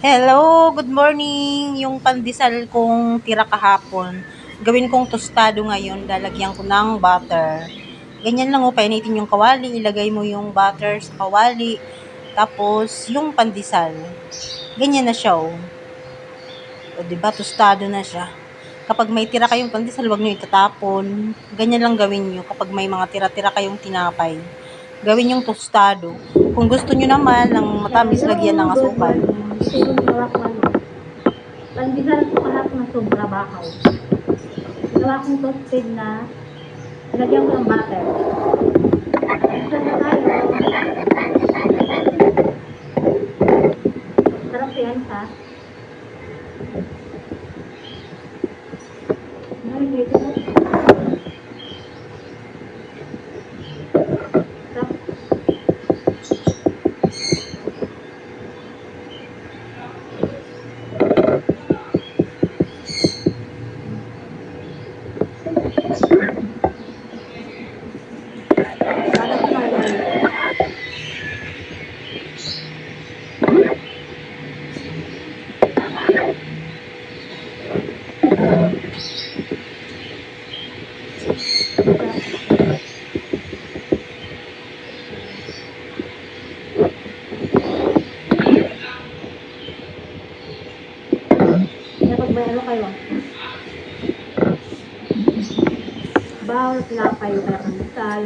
Hello, good morning. Yung pandesal kong tira kahapon, gawin kong tostado ngayon, lalagyan ko ng butter. Ganyan lang, painitin yung kawali, ilagay mo yung butter sa kawali, tapos yung pandesal. Ganyan na siya, oh. O, diba, tostado na siya. Kapag may tira kayong pandesal, huwag nyo itatapon. Ganyan lang gawin nyo kapag may mga tira-tira kayong tinapay. Gawin yung tostado. Kung gusto nyo naman ng matamis, lagyan ng Hello, good asukal. morning. Ito yung ginawa ko ano. Pandesal ko kahapon na sobra bakaw. Ginawa kong toasted na nilagyan ko ng butter. Pandesal na tayo. Sarap yan sa. Nalilito mo. Sarap. Sarap na yun. Kapag may ano kayo, bawal tinapay o kaya pandesal,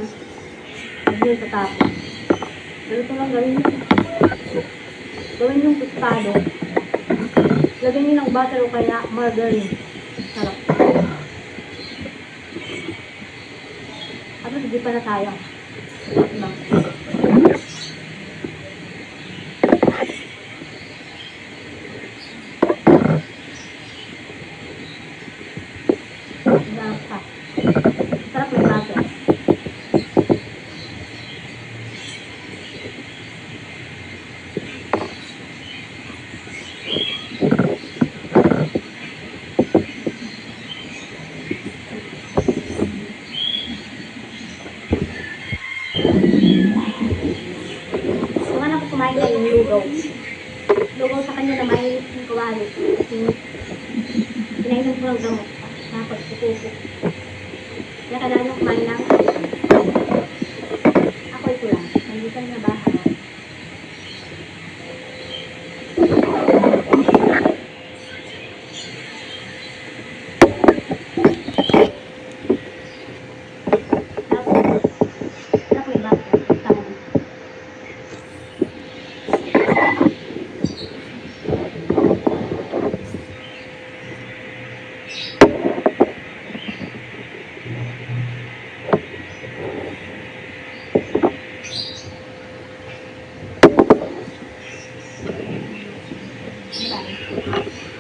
huwag nyo itatapon. Pero ito lang gawin nyo. Gawin yung tostado. Lagyan nyo ng butter o kaya margarine. Sarap. At hindi pa na tayo. Sarap na. Sarap pa. Sarap may butter. Kung anak ko kumain na yung lugaw. Lugaw sa kanya na may yung kawali. Pinainom ko ng gamot. Nakapagpupupo. Kaya kailangan kumain ng ako ito lang. Nandiyan na bahay. Tapos, sarap may butter. Tama. Marami.